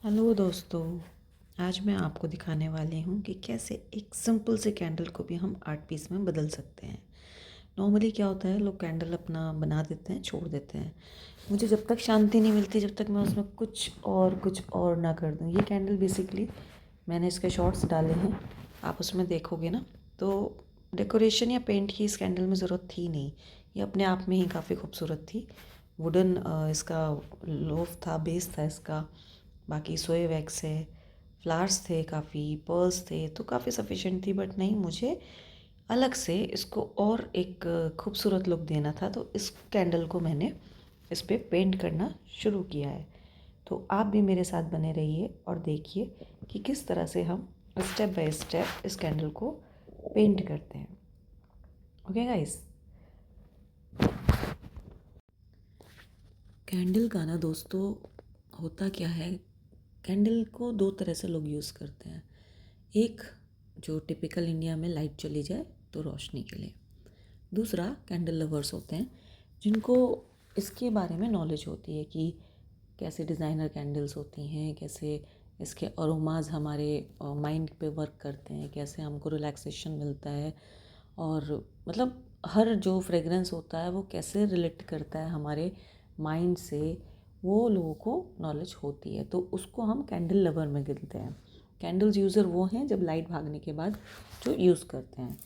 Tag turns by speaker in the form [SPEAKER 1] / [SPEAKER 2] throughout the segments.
[SPEAKER 1] Hello दोस्तों। आज मैं आपको दिखाने वाली हूँ कि कैसे एक सिंपल से कैंडल को भी हम आर्ट पीस में बदल सकते हैं। नॉर्मली क्या होता है, लोग कैंडल अपना बना देते हैं, छोड़ देते हैं। मुझे जब तक शांति नहीं मिलती, जब तक मैं उसमें कुछ और ना कर दूँ। ये कैंडल बेसिकली मैंने इसके शॉर्ट्स डाले हैं, आप उसमें देखोगे ना, तो डेकोरेशन या पेंट की इस कैंडल में ज़रूरत थी नहीं। ये अपने आप में ही काफ़ी खूबसूरत थी। वुडन इसका लोफ था, बेस था इसका। बाकी सोए वैक्स है, फ्लावर्स थे, काफ़ी पर्ल्स थे, तो काफ़ी सफिशेंट थी। बट नहीं, मुझे अलग से इसको और एक खूबसूरत लुक देना था, तो इस कैंडल को मैंने इस पे पेंट करना शुरू किया है। तो आप भी मेरे साथ बने रहिए और देखिए कि किस तरह से हम स्टेप बाय स्टेप इस कैंडल को पेंट करते हैं। Okay guys. कैंडल का ना दोस्तों, होता क्या है, कैंडल को दो तरह से लोग यूज़ करते हैं। एक, जो टिपिकल इंडिया में लाइट चली जाए तो रोशनी के लिए। दूसरा, कैंडल लवर्स होते हैं जिनको इसके बारे में नॉलेज होती है कि कैसे डिज़ाइनर कैंडल्स होती हैं, कैसे इसके अरोमाज हमारे माइंड पे वर्क करते हैं, कैसे हमको रिलैक्सेशन मिलता है, और मतलब हर जो फ्रेगरेंस होता है वो कैसे रिलेट करता है हमारे माइंड से, वो लोगों को नॉलेज होती है। तो उसको हम कैंडल लवर में गिनते हैं। कैंडल्स यूज़र वो हैं जब लाइट भागने के बाद जो यूज़ करते हैं।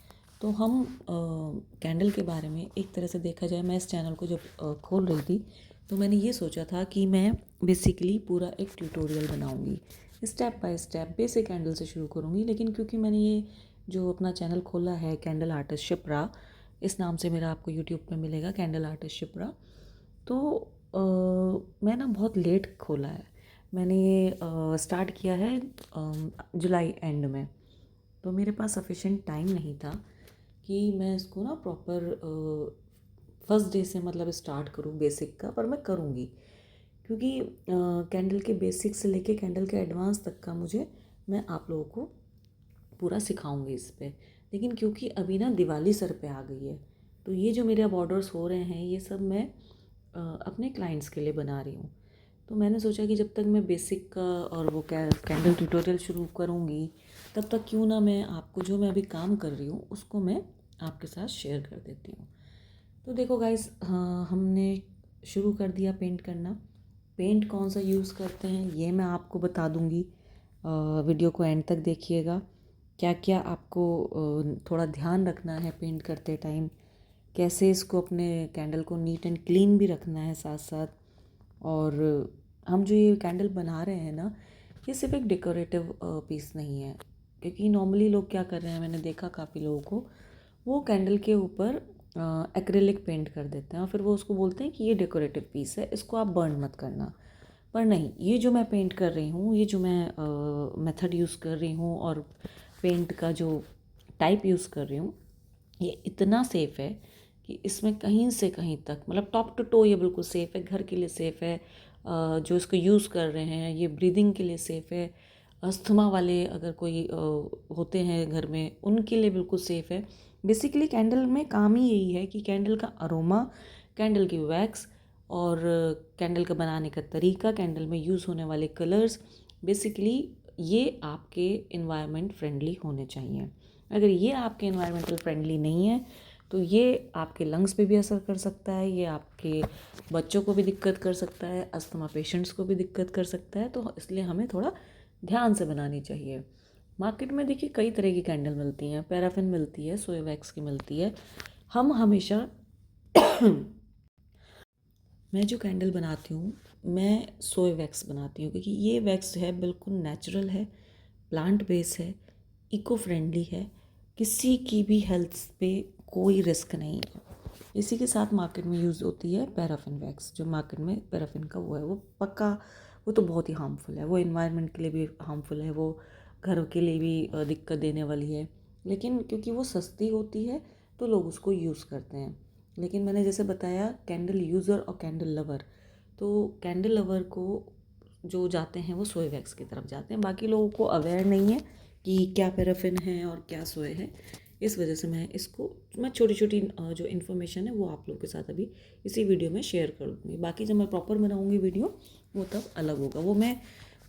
[SPEAKER 1] तो हम कैंडल के बारे में एक तरह से देखा जाए, मैं इस चैनल को जब खोल रही थी तो मैंने ये सोचा था कि मैं बेसिकली पूरा एक ट्यूटोरियल बनाऊंगी, step by step basic candle से शुरू करूंगी। लेकिन क्योंकि मैंने ये जो अपना चैनल खोला है, कैंडल आर्टिस्ट शिप्रा, इस नाम से मेरा आपको यूट्यूब पे मिलेगा, कैंडल आर्टिस्ट शिप्रा। तो मैं ना बहुत लेट खोला है। मैंने ये स्टार्ट किया है जुलाई एंड में। तो मेरे पास सफिशेंट टाइम नहीं था कि मैं इसको ना प्रॉपर फर्स्ट डे से मतलब स्टार्ट करूँ बेसिक का, पर मैं करूँगी। क्योंकि कैंडल के बेसिक से लेके कैंडल के एडवांस तक का मैं आप लोगों को पूरा सिखाऊंगी इस पे। लेकिन क्योंकि अभी ना दिवाली सर पे आ गई है, तो ये जो मेरे अब ऑर्डर्स हो रहे हैं ये सब मैं अपने क्लाइंट्स के लिए बना रही हूँ। तो मैंने सोचा कि जब तक मैं बेसिक का और वो कैंडल ट्यूटोरियल शुरू करूँगी, तब तक क्यों ना मैं आपको जो मैं अभी काम कर रही हूँ उसको मैं आपके साथ शेयर कर देती हूँ। तो देखो गाइस, हाँ, हमने शुरू कर दिया पेंट करना। पेंट कौन सा यूज़ करते हैं ये मैं आपको बता दूँगी। वीडियो को एंड तक देखिएगा। क्या क्या आपको थोड़ा ध्यान रखना है पेंट करते टाइम, कैसे इसको अपने कैंडल को नीट एंड क्लीन भी रखना है साथ साथ। और हम जो ये कैंडल बना रहे हैं ना, ये सिर्फ एक डेकोरेटिव पीस नहीं है। क्योंकि नॉर्मली लोग क्या कर रहे हैं, मैंने देखा काफ़ी लोगों को, वो कैंडल के ऊपर एक्रेलिक पेंट कर देते हैं और फिर वो उसको बोलते हैं कि ये डेकोरेटिव पीस है, इसको आप बर्न मत करना। पर नहीं, ये जो मैं पेंट कर रही हूँ, ये जो मैं मेथड यूज़ कर रही हूँ और पेंट का जो टाइप यूज़ कर रही हूँ, ये इतना सेफ़ है कि इसमें कहीं से कहीं तक मतलब टॉप टू टो ये बिल्कुल सेफ़ है। घर के लिए सेफ़ है, जो इसको यूज़ कर रहे हैं ये ब्रीदिंग के लिए सेफ़ है। अस्थमा वाले अगर कोई होते हैं घर में, उनके लिए बिल्कुल सेफ़ है। बेसिकली कैंडल में काम ही यही है कि कैंडल का अरोमा, कैंडल की वैक्स, और कैंडल का बनाने का तरीका, कैंडल में यूज़ होने वाले कलर्स, बेसिकली ये आपके इन्वायरमेंट फ्रेंडली होने चाहिए। अगर ये आपके इन्वायरमेंटल फ्रेंडली नहीं है तो ये आपके लंग्स पे भी असर कर सकता है, ये आपके बच्चों को भी दिक्कत कर सकता है, अस्थमा पेशेंट्स को भी दिक्कत कर सकता है। तो इसलिए हमें थोड़ा ध्यान से बनानी चाहिए। मार्केट में देखिए कई तरह की कैंडल मिलती हैं, पैराफिन मिलती है, सोया वैक्स की मिलती है। हम हमेशा मैं जो कैंडल बनाती हूँ, मैं सोया वैक्स बनाती हूँ, क्योंकि ये वैक्स है बिल्कुल नेचुरल है, प्लांट बेस है, इको फ्रेंडली है, किसी की भी हेल्थ पे कोई रिस्क नहीं है। इसी के साथ मार्केट में यूज़ होती है पैराफिन वैक्स। जो मार्केट में पैराफिन का वो है, वो पक्का, वो तो बहुत ही हार्मफुल है, वो इन्वायरमेंट के लिए भी हार्मफुल है, वो घर के लिए भी दिक्कत देने वाली है। लेकिन क्योंकि वो सस्ती होती है तो लोग उसको यूज़ करते हैं। लेकिन मैंने जैसे बताया, कैंडल यूज़र और कैंडल लवर, तो कैंडल लवर को जो जाते हैं वो सोए वैक्स की तरफ जाते हैं। बाकी लोगों को अवेयर नहीं है कि क्या पैराफिन है और क्या सोए है। इस वजह से मैं छोटी छोटी जो इन्फॉर्मेशन है वो आप लोगों के साथ अभी इसी वीडियो में शेयर कर दूँगी। बाकी जब मैं प्रॉपर बनाऊँगी वीडियो, वो तब अलग होगा। वो मैं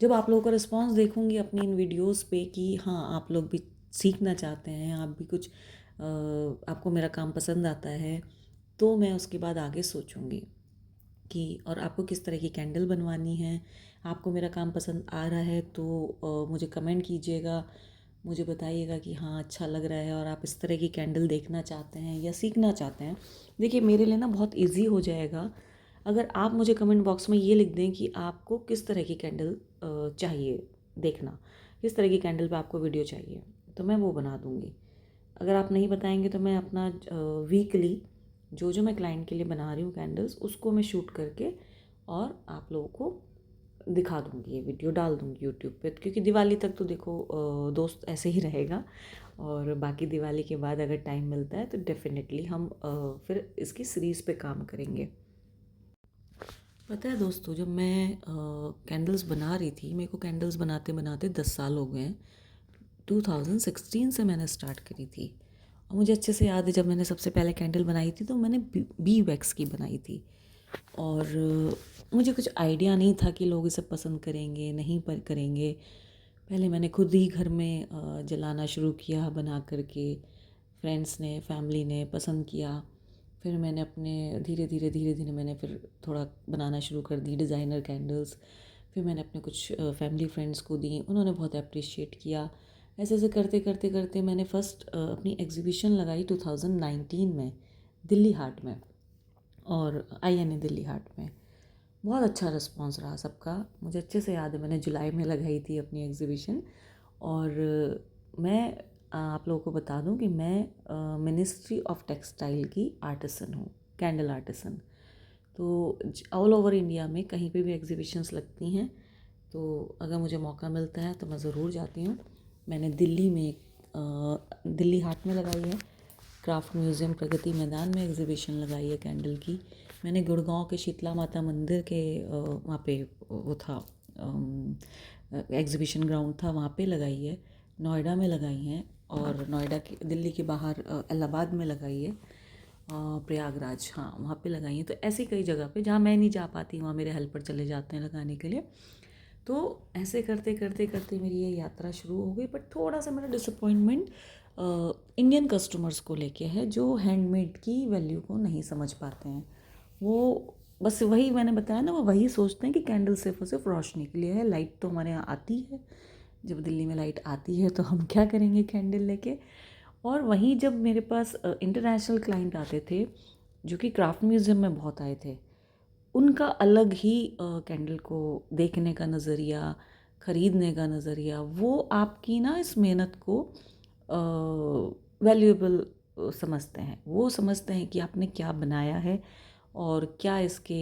[SPEAKER 1] जब आप लोगों का रिस्पॉन्स देखूँगी अपनी इन वीडियोस पे कि हाँ आप लोग भी सीखना चाहते हैं, आप भी कुछ आपको मेरा काम पसंद आता है, तो मैं उसके बाद आगे सोचूँगी कि और आपको किस तरह की कैंडल बनवानी है। आपको मेरा काम पसंद आ रहा है तो मुझे कमेंट कीजिएगा, मुझे बताइएगा कि हाँ अच्छा लग रहा है और आप इस तरह की कैंडल देखना चाहते हैं या सीखना चाहते हैं। देखिए मेरे लिए ना बहुत इजी हो जाएगा अगर आप मुझे कमेंट बॉक्स में ये लिख दें कि आपको किस तरह की कैंडल चाहिए देखना, किस तरह की कैंडल पे आपको वीडियो चाहिए, तो मैं वो बना दूँगी। अगर आप नहीं बताएंगे तो मैं अपना वीकली जो जो मैं क्लाइंट के लिए बना रही हूँ कैंडल्स उसको मैं शूट करके और आप लोगों को दिखा दूँगी, ये वीडियो डाल दूँगी यूट्यूब पे, क्योंकि दिवाली तक तो देखो दोस्त ऐसे ही रहेगा और बाकी दिवाली के बाद अगर टाइम मिलता है तो डेफिनेटली हम फिर इसकी सीरीज़ पे काम करेंगे। पता है दोस्तों, जब मैं कैंडल्स बना रही थी, मेरे को कैंडल्स बनाते बनाते 10 साल हो गए हैं। 2016 से मैंने स्टार्ट करी थी और मुझे अच्छे से याद है जब मैंने सबसे पहले कैंडल बनाई थी तो मैंने बी वैक्स की बनाई थी और मुझे कुछ आइडिया नहीं था कि लोग इसे पसंद करेंगे नहीं पर करेंगे। पहले मैंने खुद ही घर में जलाना शुरू किया बना करके, फ्रेंड्स ने फैमिली ने पसंद किया। फिर मैंने अपने धीरे धीरे मैंने फिर थोड़ा बनाना शुरू कर दी डिज़ाइनर कैंडल्स। फिर मैंने अपने कुछ फैमिली फ्रेंड्स को दी, उन्होंने बहुत अप्रिशिएट किया। ऐसे ऐसे करते करते करते मैंने फ़र्स्ट अपनी एग्जीबिशन लगाई 2019 में दिल्ली हाट में, और INA दिल्ली हाट में। बहुत अच्छा रिस्पॉन्स रहा सबका, मुझे अच्छे से याद है मैंने जुलाई में लगाई थी अपनी एग्जीबिशन। और मैं आप लोगों को बता दूं कि मैं मिनिस्ट्री ऑफ टेक्सटाइल की आर्टिसन हूँ, कैंडल आर्टिसन। तो ऑल ओवर इंडिया में कहीं पे भी एग्जीबिशंस लगती हैं तो अगर मुझे मौका मिलता है तो मैं ज़रूर जाती हूँ। मैंने दिल्ली में दिल्ली हाट में लगाई है, क्राफ्ट म्यूज़ियम प्रगति मैदान में एग्जीबिशन लगाई है कैंडल की। मैंने गुड़गांव के शीतला माता मंदिर के वहाँ पे वो था एग्जीबिशन ग्राउंड था, वहाँ पे लगाई है। नोएडा में लगाई हैं और नोएडा के दिल्ली के बाहर इलाहाबाद में लगाई है, प्रयागराज, हाँ वहाँ पे लगाई हैं। तो ऐसी कई जगह पे जहाँ मैं नहीं जा पाती वहाँ मेरे हेल्पर चले जाते हैं लगाने के लिए। तो ऐसे करते करते करते मेरी ये यात्रा शुरू हो गई। बट थोड़ा सा मेरा डिसअपॉइंटमेंट इंडियन कस्टमर्स को लेके है जो हैंडमेड की वैल्यू को नहीं समझ पाते हैं। वो बस वही मैंने बताया ना, वो वही सोचते हैं कि कैंडल सिर्फ और सिर्फ रोशनी के लिए है। लाइट तो हमारे यहाँ आती है, जब दिल्ली में लाइट आती है तो हम क्या करेंगे कैंडल लेके। और वहीं जब मेरे पास इंटरनेशनल क्लाइंट आते थे जो कि क्राफ्ट म्यूज़ियम में बहुत आए थे, उनका अलग ही कैंडल को देखने का नज़रिया, ख़रीदने का नज़रिया, वो आपकी ना इस मेहनत को वैल्यूएबल समझते हैं। वो समझते हैं कि आपने क्या बनाया है और क्या इसके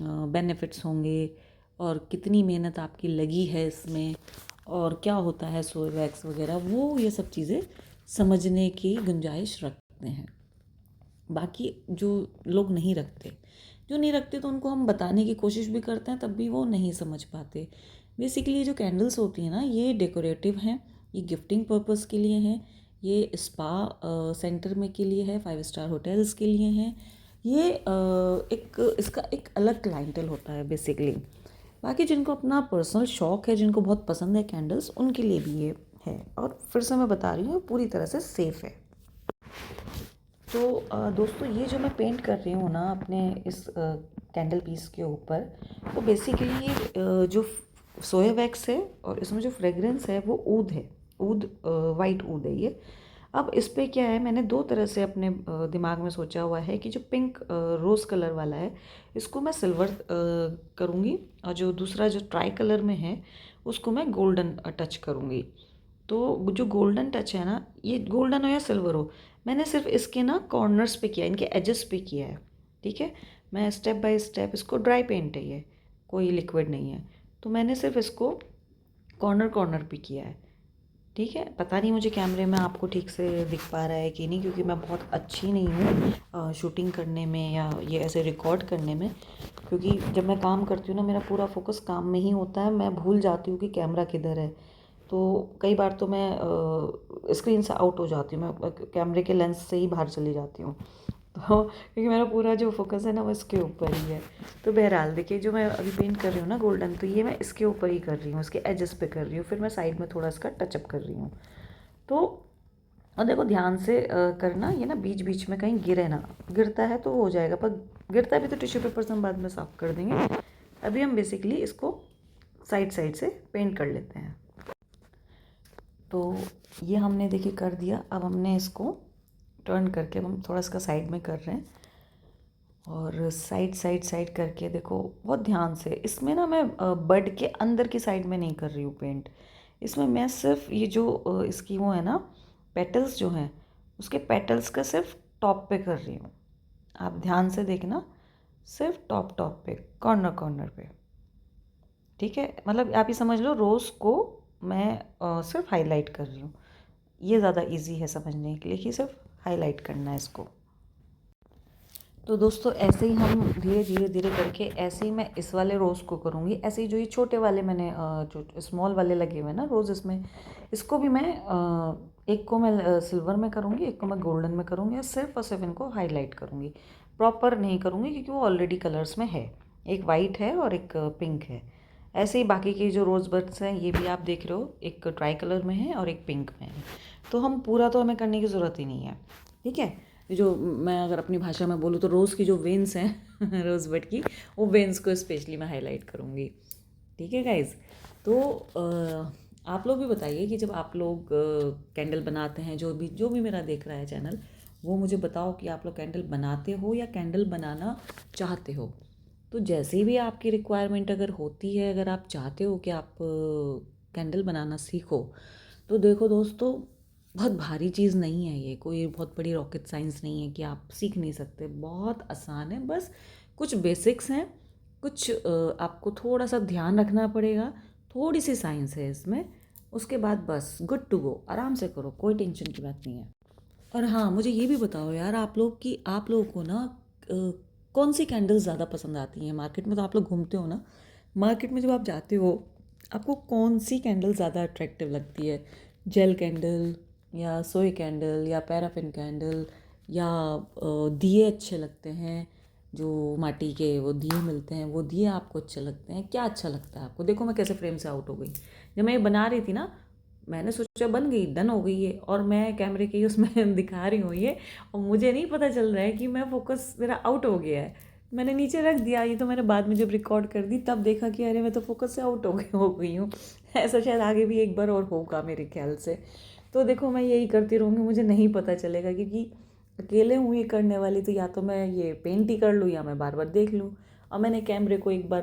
[SPEAKER 1] बेनिफिट्स होंगे और कितनी मेहनत आपकी लगी है इसमें और क्या होता है सोय वैक्स वगैरह, वो ये सब चीज़ें समझने की गुंजाइश रखते हैं। बाकी जो लोग नहीं रखते, जो नहीं रखते तो उनको हम बताने की कोशिश भी करते हैं तब भी वो नहीं समझ पाते। बेसिकली ये जो कैंडल्स होती हैं ना, ये डेकोरेटिव हैं, ये गिफ्टिंग पर्पस के लिए हैं, ये स्पा सेंटर में के लिए है, 5 स्टार होटल्स के लिए हैं। ये एक इसका एक अलग क्लाइंटल होता है बेसिकली। बाकी जिनको अपना पर्सनल शौक है, जिनको बहुत पसंद है कैंडल्स, उनके लिए भी ये है। और फिर से मैं बता रही हूँ पूरी तरह से सेफ़ है। तो दोस्तों ये जो मैं पेंट कर रही हूँ ना अपने इस कैंडल पीस के ऊपर, तो बेसिकली ये जो सोया वैक्स है और इसमें जो फ्रेगरेंस है वो ऊद है, ऊद वाइट ऊद है ये। अब इस पे क्या है, मैंने दो तरह से अपने दिमाग में सोचा हुआ है कि जो पिंक रोज़ कलर वाला है इसको मैं सिल्वर करूँगी और जो दूसरा जो ट्राई कलर में है उसको मैं गोल्डन टच करूँगी। तो जो गोल्डन टच है ना, ये गोल्डन हो या सिल्वर हो, मैंने सिर्फ इसके ना कॉर्नर्स पे किया, इनके एजेस पे किया है। ठीक है, मैं स्टेप बाय स्टेप, इसको ड्राई पेंट है ये, कोई लिक्विड नहीं है, तो मैंने सिर्फ इसको कॉर्नर कॉर्नर पे किया है। ठीक है, पता नहीं मुझे कैमरे में आपको ठीक से दिख पा रहा है कि नहीं, क्योंकि मैं बहुत अच्छी नहीं हूँ शूटिंग करने में या ये ऐसे रिकॉर्ड करने में। क्योंकि जब मैं काम करती हूँ ना, मेरा पूरा फोकस काम में ही होता है, मैं भूल जाती हूँ कि कैमरा किधर है। तो कई बार तो मैं स्क्रीन से आउट हो जाती हूँ, मैं कैमरे के लेंस से ही बाहर चली जाती हूँ। तो क्योंकि मेरा पूरा जो फोकस है ना वो इसके ऊपर ही है। तो बहरहाल देखिए, जो मैं अभी पेंट कर रही हूँ ना गोल्डन, तो ये मैं इसके ऊपर ही कर रही हूँ, इसके एजेस पे कर रही हूँ, फिर मैं साइड में थोड़ा इसका टचअप कर रही हूँ। तो और देखो ध्यान से करना, ये ना बीच बीच में कहीं गिरे ना, गिरता है तो हो जाएगा, पर गिरता भी तो टिश्यू पेपर से हम बाद में साफ़ कर देंगे। अभी हम बेसिकली इसको साइड साइड से पेंट कर लेते हैं। तो ये हमने देखिए कर दिया। अब हमने इसको टर्न करके हम थोड़ा इसका साइड में कर रहे हैं, और साइड साइड साइड करके देखो बहुत ध्यान से। इसमें ना मैं बड के अंदर की साइड में नहीं कर रही हूँ पेंट, इसमें मैं सिर्फ ये जो इसकी वो है ना पेटल्स जो हैं, उसके पेटल्स का सिर्फ टॉप पे कर रही हूँ। आप ध्यान से देखना, सिर्फ टॉप टॉप पे, कॉर्नर कॉर्नर पे, ठीक है। मतलब आप ये समझ लो रोज़ को मैं सिर्फ हाईलाइट कर रही हूँ। ये ज़्यादा इजी है समझने के लिए कि सिर्फ हाईलाइट करना है इसको। तो दोस्तों ऐसे ही हम धीरे धीरे धीरे करके, ऐसे ही मैं इस वाले रोज़ को करूँगी, ऐसे ही जो ये छोटे वाले मैंने जो स्मॉल वाले लगे हुए हैं ना रोज़, इसमें इसको भी मैं एक को मैं सिल्वर में करूँगी, एक को मैं गोल्डन में करूँगी, और सिर्फ इनको हाईलाइट करूँगी। प्रॉपर नहीं करूँगी क्योंकि वो ऑलरेडी कलर्स में है, एक वाइट है और एक पिंक है। ऐसे ही बाकी के जो रोज़ बड्स हैं ये भी आप देख रहे हो, एक ट्राई कलर में है और एक पिंक में है। तो हम पूरा तो हमें करने की ज़रूरत ही नहीं है, ठीक है। जो मैं अगर अपनी भाषा में बोलूँ तो रोज़ की जो वेन्स हैं रोज़ बड की, वो वेन्स को स्पेशली मैं हाईलाइट करूँगी, ठीक है गाइज़। तो आप लोग भी बताइए कि जब आप लोग कैंडल बनाते हैं, जो भी मेरा देख रहा है चैनल, वो मुझे बताओ कि आप लोग कैंडल बनाते हो या कैंडल बनाना चाहते हो। तो जैसे भी आपकी रिक्वायरमेंट अगर होती है, अगर आप चाहते हो कि आप कैंडल बनाना सीखो, तो देखो दोस्तों, बहुत भारी चीज़ नहीं है ये, कोई बहुत बड़ी रॉकेट साइंस नहीं है कि आप सीख नहीं सकते, बहुत आसान है। बस कुछ बेसिक्स हैं, कुछ आपको थोड़ा सा ध्यान रखना पड़ेगा, थोड़ी सी साइंस है इसमें, उसके बाद बस गुड टू गो, आराम से करो, कोई टेंशन की बात नहीं है। और हाँ, मुझे ये भी बताओ यार आप लोग कि आप लोगों को ना कौन सी कैंडल्स ज़्यादा पसंद आती हैं। मार्केट में तो आप लोग घूमते हो ना, मार्केट में जब आप जाते हो, आपको कौन सी कैंडल ज़्यादा अट्रैक्टिव लगती है? जेल कैंडल, या सोई कैंडल, या पैराफिन कैंडल, या दिए अच्छे लगते हैं, जो माटी के वो दिए मिलते हैं, वो दिए आपको अच्छे लगते हैं? क्या अच्छा लगता है आपको? देखो मैं कैसे फ्रेम से आउट हो गई। जब मैं ये बना रही थी ना, मैंने सोचा बन गई, डन हो गई है, और मैं कैमरे के उसमें दिखा रही हूँ ये, और मुझे नहीं पता चल रहा है कि मैं फोकस मेरा आउट हो गया है। मैंने नीचे रख दिया ये, तो मैंने बाद में जब रिकॉर्ड कर दी तब देखा कि अरे मैं तो फोकस से आउट हो गई हूँ। ऐसा शायद आगे भी एक बार और होगा मेरे ख्याल से। तो देखो मैं यही करती रहूँगी, मुझे नहीं पता चलेगा, क्योंकि अकेले हूँ ये करने वाली, तो या तो मैं ये पेंट ही कर लूँ या मैं बार बार देख लूँ। और मैंने कैमरे को एक बार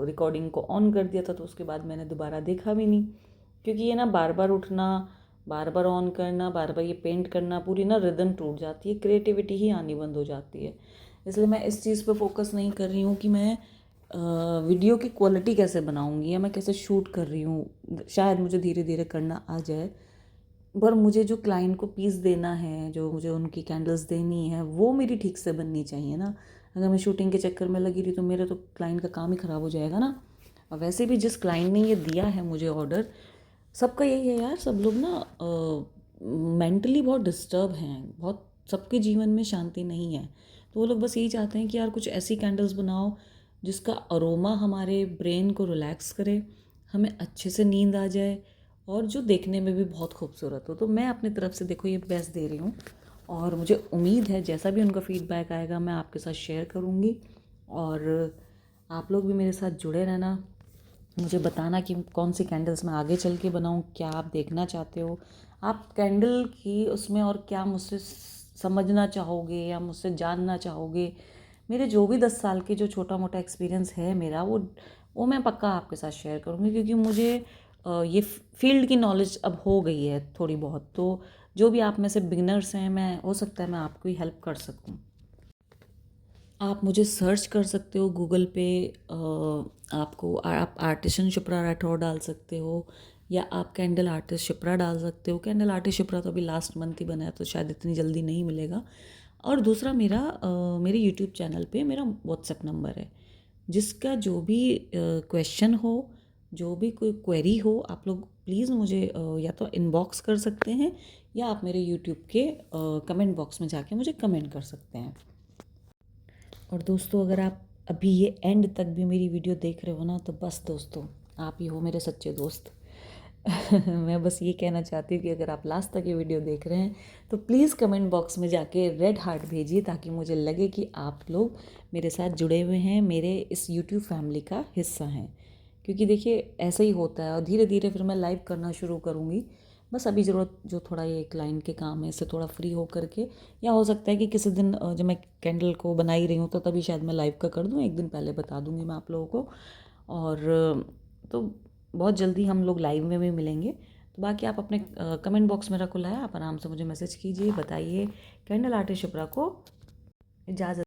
[SPEAKER 1] रिकॉर्डिंग को ऑन कर दिया था, तो उसके बाद मैंने दोबारा देखा भी नहीं, क्योंकि ये ना बार बार उठना, बार बार ऑन करना, बार बार ये पेंट करना, पूरी ना रिदम टूट जाती है, क्रिएटिविटी ही आनी बंद हो जाती है। इसलिए मैं इस चीज़ पे फोकस नहीं कर रही हूँ कि मैं वीडियो की क्वालिटी कैसे बनाऊँगी या मैं कैसे शूट कर रही हूँ। शायद मुझे धीरे धीरे करना आ जाए, पर मुझे जो क्लाइंट को पीस देना है, जो मुझे उनकी कैंडल्स देनी है, वो मेरी ठीक से बननी चाहिए ना। अगर मैं शूटिंग के चक्कर में लगी रही तो मेरे तो क्लाइंट का काम ही ख़राब हो जाएगा ना। और वैसे भी जिस क्लाइंट ने ये दिया है मुझे ऑर्डर, सबका यही है यार, सब लोग ना मेंटली बहुत डिस्टर्ब हैं, बहुत, सबके जीवन में शांति नहीं है। तो वो लोग बस यही चाहते हैं कि यार कुछ ऐसी कैंडल्स बनाओ जिसका अरोमा हमारे ब्रेन को रिलैक्स करे, हमें अच्छे से नींद आ जाए, और जो देखने में भी बहुत खूबसूरत हो। तो मैं अपनी तरफ से देखो ये बेस्ट दे रही हूँ, और मुझे उम्मीद है जैसा भी उनका फीडबैक आएगा मैं आपके साथ शेयर करूँगी। और आप लोग भी मेरे साथ जुड़े रहना, मुझे बताना कि कौन सी कैंडल्स मैं आगे चल के बनाऊँ, क्या आप देखना चाहते हो, आप कैंडल की उसमें और क्या मुझसे समझना चाहोगे या मुझसे जानना चाहोगे। मेरे जो भी 10 साल के जो छोटा मोटा एक्सपीरियंस है मेरा, वो मैं पक्का आपके साथ शेयर करूँगी, क्योंकि मुझे ये फील्ड की नॉलेज अब हो गई है थोड़ी बहुत। तो जो भी आप में से बिगनर्स हैं, मैं हो सकता है मैं आपको ही हेल्प कर सकूँ। आप मुझे सर्च कर सकते हो गूगल पे, आपको आप आर्टिशन शिप्रा राठौर डाल सकते हो, या आप कैंडल आर्टिस्ट शिप्रा डाल सकते हो। कैंडल आर्टिस्ट शिप्रा तो अभी लास्ट मंथ ही बना है, तो शायद इतनी जल्दी नहीं मिलेगा। और दूसरा मेरे यूट्यूब चैनल पे मेरा व्हाट्सएप नंबर है, जिसका जो भी क्वेश्चन हो, जो भी कोई क्वेरी हो, आप लोग प्लीज़ मुझे या तो इनबॉक्स कर सकते हैं, या आप मेरे यूट्यूब के कमेंट बॉक्स में जाके मुझे कमेंट कर सकते हैं। और दोस्तों, अगर आप अभी ये एंड तक भी मेरी वीडियो देख रहे हो ना, तो बस दोस्तों, आप ही हो मेरे सच्चे दोस्त। मैं बस ये कहना चाहती हूँ कि अगर आप लास्ट तक ये वीडियो देख रहे हैं तो प्लीज़ कमेंट बॉक्स में जाके रेड हार्ट भेजिए, ताकि मुझे लगे कि आप लोग मेरे साथ जुड़े हुए हैं, मेरे इस यूट्यूब फैमिली का हिस्सा हैं। क्योंकि देखिए, ऐसा ही होता है और धीरे धीरे फिर मैं लाइव करना शुरू करूँगी। बस अभी ज़रूरत जो थोड़ा ये क्लाइंट के काम है, इससे थोड़ा फ्री हो करके, या हो सकता है कि किसी दिन जब मैं कैंडल को बना ही रही हूँ तो तभी शायद मैं लाइव का कर दूँ, एक दिन पहले बता दूँगी मैं आप लोगों को। और तो बहुत जल्दी हम लोग लाइव में भी मिलेंगे। तो बाकी आप अपने कमेंट बॉक्स मेरा खुला है, आप आराम से मुझे मैसेज कीजिए, बताइए। कैंडल आर्टिस्ट शिप्रा को इजाज़त।